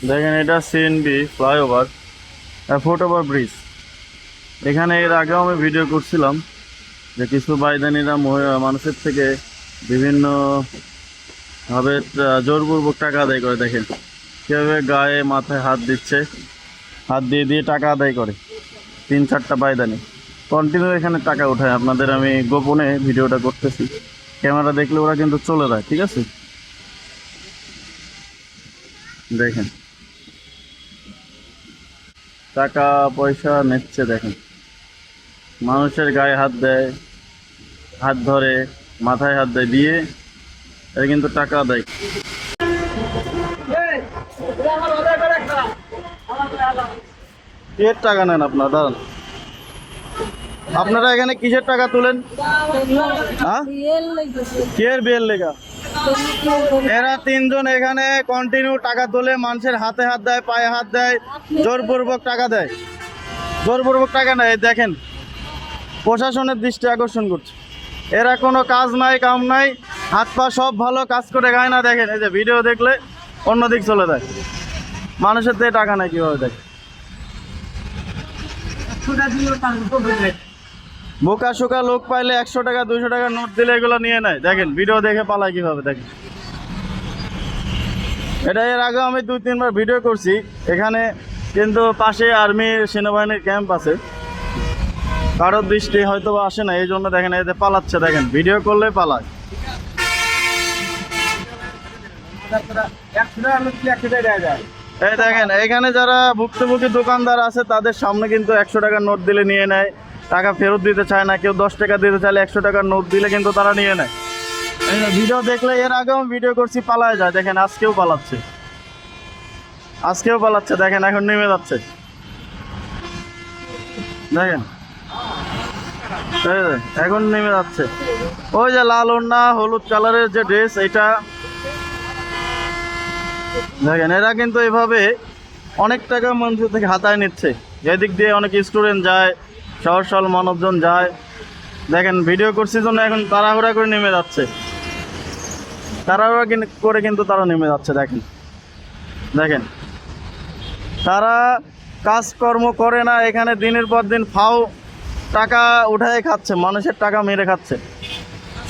দেখেন এটা CNB flyover, foot over bridge. এখানে এর আগেও আমি ভিডিও করছিলাম যে কিছু বাইদানিরা মানুষের থেকে বিভিন্ন ভাবে জোরপূর্বক টাকা আদায় করে। দেখেন কীভাবে গায়ে মাথায় হাত দিচ্ছে, হাত দিয়ে দিয়ে টাকা আদায় করে। 3-4টা বাইদানি কন্টিনিউ এখানে টাকা উঠায়। আপনাদের আমি গোপনে ভিডিওটা করতেছি, ক্যামেরা দেখলে ওরা কিন্তু চলে যায়। ঠিক আছে, দেখেন টাকা পয়সা নিচ্ছে। দেখেন মানুষের গায়ে হাত দেয়, হাত ধরে, মাথায় হাত দেয়, দিয়ে এটা কিন্তু টাকা দেয়। কিসের টাকা নেন আপনার? দাঁড়ান, আপনারা এখানে কিসের টাকা তুলেন? হ্যাঁ, কিসের বিয়ের লেখা? এরা 3জন এখানে কন্টিনিউ টাকা তোলে, মানুষের হাতে হাত দেয়, পায়ে হাত দেয়, জোরপূর্বক টাকা দেয়। জোরপূর্বক টাকা নেয়। দেখেন প্রশাসনের দৃষ্টি আকর্ষণ করছে। এরা কোনো কাজ নাই, কাম নাই, হাত পা সব ভালো, কাজ করে খায় না। দেখেন এই যে ভিডিও দেখলে অন্যদিক চলে যায়। মানুষের থেকে টাকা নেয় কীভাবে? দেখেন বোকা শোকা লোক পাইলে 100 টাকা 200 টাকা নোট দিলে এগুলো নিয়ে নেয়। দেখেন ভিডিও দেখে পালায় কীভাবে। দেখেন এটা এর আগে আমি 2-3 বার ভিডিও করছি। এখানে কিন্তু পাশে আর্মি সেনাবাহিনীর ক্যাম্প আছে, কারোর দৃষ্টি হয়তো বা আসে না, এই জন্য দেখেন এতে পালাচ্ছে। দেখেন ভিডিও করলে পালায়। এই দেখেন এখানে যারা ভুক্তভোগী দোকানদার আছে তাদের সামনে কিন্তু 100 টাকার নোট দিলে নিয়ে নেয়, টাকা ফেরত দিতে চায় না। কেউ 10 টাকা দিতে চাইলে 100 টাকার নোট দিলে কিন্তু তারা নিয়ে নেয়। ভিডিও দেখলে এর আগেও ভিডিও করছি, পালায় যায়। দেখেন আজকেও পালাচ্ছে, আজকেও পালাচ্ছে। দেখেন এখন নেমে যাচ্ছে। দেখেন এখন নেমে যাচ্ছে। ওই যে লাল ওড়না হলুদ কালারের যে ড্রেস, এটা দেখেন এরা কিন্তু এভাবে অনেক টাকা মানুষের থেকে হাতায় নিচ্ছে। এদিক দিয়ে অনেক স্টুডেন্ট যায়, সহজ সরল মানুষজন যায়। দেখেন ভিডিও করছি জন্য এখন তাড়াহুড়া করে নেমে যাচ্ছে, তাড়াহুড়া করে কিন্তু তারা নেমে যাচ্ছে। দেখেন দেখেন তারা কাজকর্ম করে না, এখানে দিনের পর দিন ফাও টাকা উঠায় খাচ্ছে, মানুষের টাকা মেরে খাচ্ছে।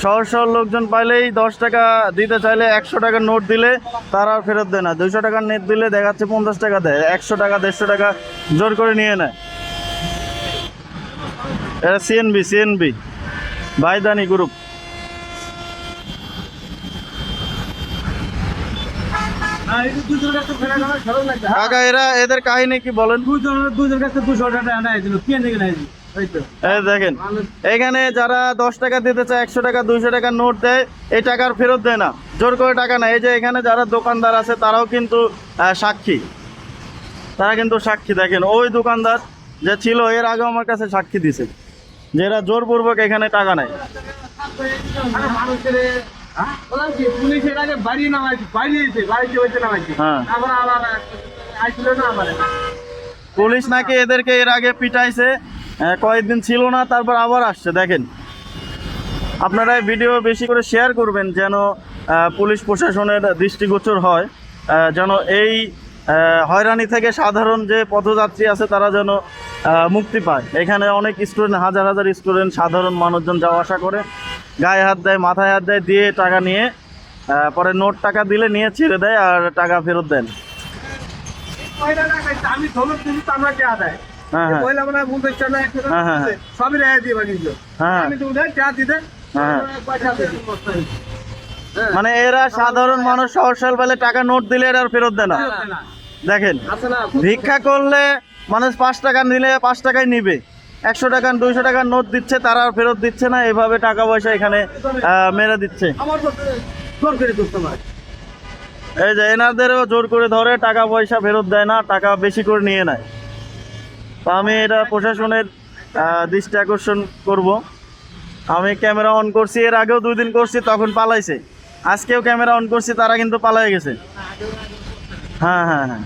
সহজ সরল লোকজন পাইলেই 10 টাকা দিতে চাইলে 100 টাকার নোট দিলে তারা ফেরত দেয় না। 200 টাকার নোট দিলে দেখাচ্ছে 50 টাকা দেয়, 100 টাকা 150 টাকা জোর করে নিয়ে নেয়। এটা সিএনবি বাইদানি গ্রুপ। কাকা এরা এদের কাহিনী কি বলেন? দেখেন এখানে যারা 10 টাকা দিতে চায়, 100 টাকা 200 টাকার নোট দেয়, এই টাকার ফেরত দেয় না, জোর করে টাকা নেয়। এই যে এখানে যারা দোকানদার আছে তারাও কিন্তু সাক্ষী, তারা কিন্তু সাক্ষী। দেখেন ওই দোকানদার যে ছিল এর আগে আমার কাছে সাক্ষী দিছে যে এরা জোরপূর্বক এখানে টাকা নেয়। পুলিশ নাকি এদেরকে এর আগে পিটাইছে, কয়েকদিন ছিল না, তারপর আবার আসছে। দেখেন আপনারা ভিডিও বেশি করে শেয়ার করবেন যেন পুলিশ প্রশাসনের দৃষ্টিগোচর হয়, যেন এই হয়রানি থেকে সাধারণ যে পথযাত্রী আছে তারা যেন মুক্তি পায়। এখানে অনেক স্টুডেন্ট, হাজার হাজার স্টুডেন্ট, সাধারণ মানুষজন যাওয়া আসা করে, গায়ে হাত দেয়, মাথায় হাত দেয়, দিয়ে টাকা নিয়ে পরে নোট টাকা দিলে নিয়ে ছেড়ে দেয় আর টাকা ফেরত দেন। মানে এরা সাধারণ মানুষ সহজ সরল পেলে টাকা নোট দিলে এরা ফেরত দেয় না। দেখেন ভিক্ষা করলে মানুষ 5 টাকা নিলে 5 টাকাই নিবে, 100 টাকা 200 টাকার নোট দিচ্ছে, তারা ফেরত দিচ্ছে না। এভাবে টাকা পয়সা এখানে মেরে দিচ্ছে। এই যে এনাদেরও জোর করে ধরে, টাকা পয়সা ফেরত দেয় না, টাকা বেশি করে নিয়ে নেয়। তো আমি এটা প্রশাসনের দৃষ্টি আকর্ষণ করব। আমি ক্যামেরা অন করছি, এর আগেও 2 দিন করছি, তখন পালাইছে। আজকেও ক্যামেরা অন করছি, তারা কিন্তু পালাই গেছে। হ্যাঁ হ্যাঁ হ্যাঁ।